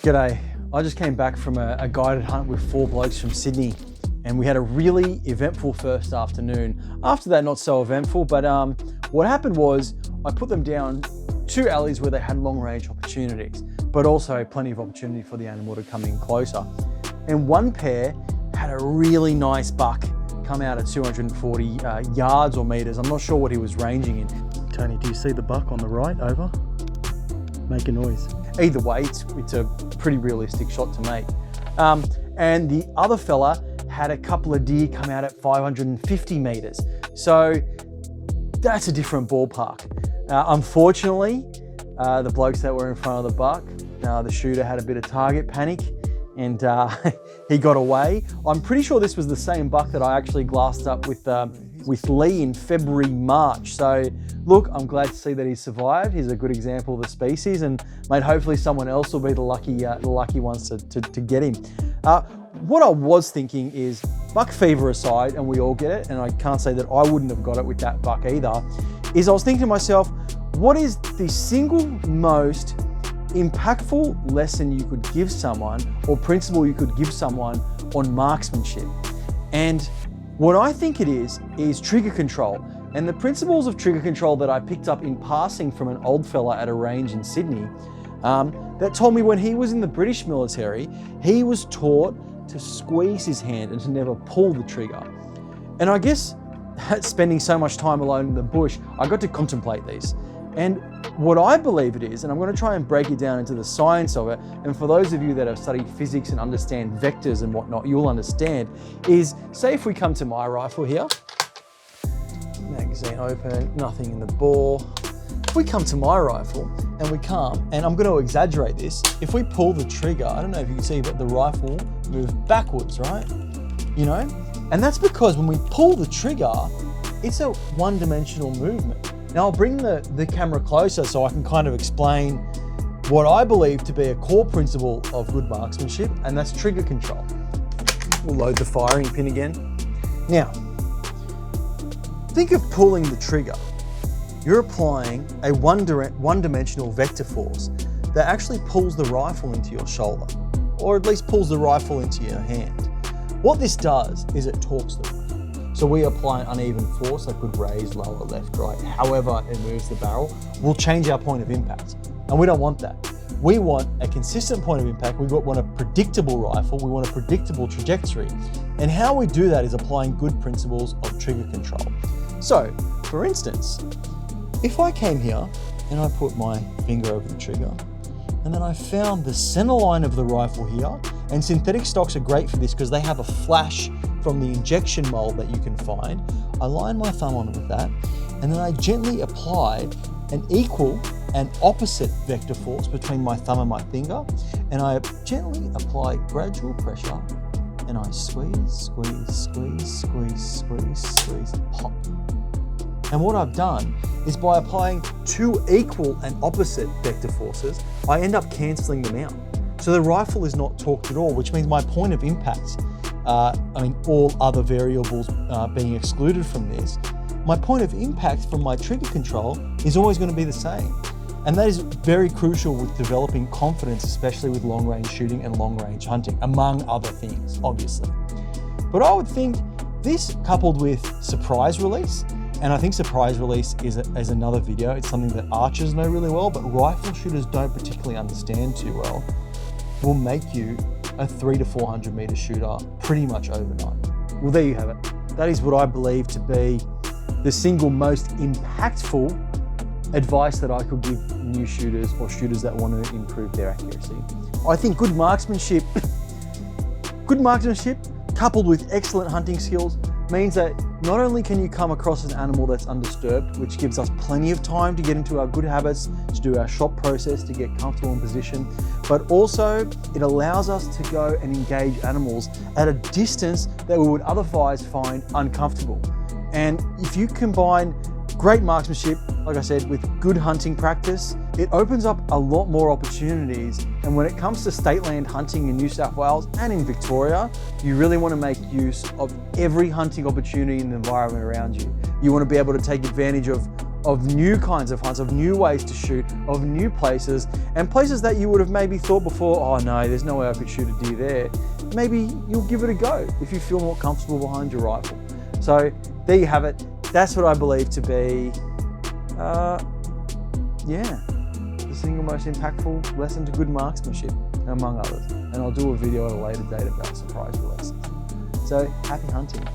G'day. I just came back from a guided hunt with 4 blokes from Sydney, and we had a really eventful first afternoon. After that, not so eventful, but what happened was I put them down 2 alleys where they had long range opportunities, but also plenty of opportunity for the animal to come in closer. And one pair had a really nice buck come out at 240 yards or meters. I'm not sure what he was ranging in. Tony, do you see the buck on the right over? Make a noise. Either way, it's a pretty realistic shot to make. And the other fella had a couple of deer come out at 550 meters. So that's a different ballpark. Unfortunately, the blokes that were in front of the buck, the shooter had a bit of target panic and he got away. I'm pretty sure this was the same buck that I actually glassed up with Leigh in February, March. So look, I'm glad to see that he survived. He's a good example of the species, and mate, hopefully someone else will be the lucky ones to get him. What I was thinking is, buck fever aside, and we all get it, and I can't say that I wouldn't have got it with that buck either, is I was thinking to myself, what is the single most impactful lesson you could give someone, or principle you could give someone on marksmanship? And what I think it is trigger control. And the principles of trigger control that I picked up in passing from an old fella at a range in Sydney, that told me when he was in the British military, he was taught to squeeze his hand and to never pull the trigger. And I guess spending so much time alone in the bush, I got to contemplate these. And what I believe it is, and I'm going to try and break it down into the science of it, and for those of you that have studied physics and understand vectors and whatnot, you'll understand, is say if we come to my rifle here, magazine open, nothing in the bore. If we come to my rifle and we come, and I'm going to exaggerate this, if we pull the trigger, I don't know if you can see, but the rifle moves backwards, right? You know? And that's because when we pull the trigger, it's a one-dimensional movement. Now I'll bring the camera closer so I can kind of explain what I believe to be a core principle of good marksmanship, and that's trigger control. We'll load the firing pin again. Now, think of pulling the trigger. You're applying a one-dimensional vector force that actually pulls the rifle into your shoulder, or at least pulls the rifle into your hand. What this does is it torques the rifle. So we apply an uneven force that could raise, lower, left, right, however it moves the barrel, will change our point of impact. And we don't want that. We want a consistent point of impact. We want a predictable rifle. We want a predictable trajectory. And how we do that is applying good principles of trigger control. So, for instance, if I came here and I put my finger over the trigger, and then I found the center line of the rifle here, and synthetic stocks are great for this because they have a flash from the injection mold that you can find. I line my thumb on with that, and then I gently applied an equal and opposite vector force between my thumb and my finger, and I gently apply gradual pressure, and I squeeze, squeeze, squeeze, squeeze, squeeze, squeeze, pop. And what I've done is by applying 2 equal and opposite vector forces, I end up cancelling them out. So the rifle is not torqued at all, which means my point of impact, all other variables being excluded from this, my point of impact from my trigger control is always going to be the same. And that is very crucial with developing confidence, especially with long range shooting and long range hunting, among other things, obviously. But I would think this coupled with surprise release, and I think surprise release is another video. It's something that archers know really well, but rifle shooters don't particularly understand too well, will make you a 300 to 400 meter shooter pretty much overnight. Well, there you have it. That is what I believe to be the single most impactful advice that I could give new shooters or shooters that want to improve their accuracy. I think good marksmanship coupled with excellent hunting skills means that not only can you come across an animal that's undisturbed, which gives us plenty of time to get into our good habits, to do our shot process, to get comfortable in position, but also it allows us to go and engage animals at a distance that we would otherwise find uncomfortable. And if you combine great marksmanship, like I said, with good hunting practice, it opens up a lot more opportunities. And when it comes to state land hunting in New South Wales and in Victoria, you really want to make use of every hunting opportunity in the environment around you. You want to be able to take advantage of of new kinds of hunts, of new ways to shoot, of new places, and places that you would have maybe thought before, oh no, there's no way I could shoot a deer there. Maybe you'll give it a go if you feel more comfortable behind your rifle. So there you have it. That's what I believe to be, the single most impactful lesson to good marksmanship, among others. And I'll do a video at a later date about surprise releases. So happy hunting.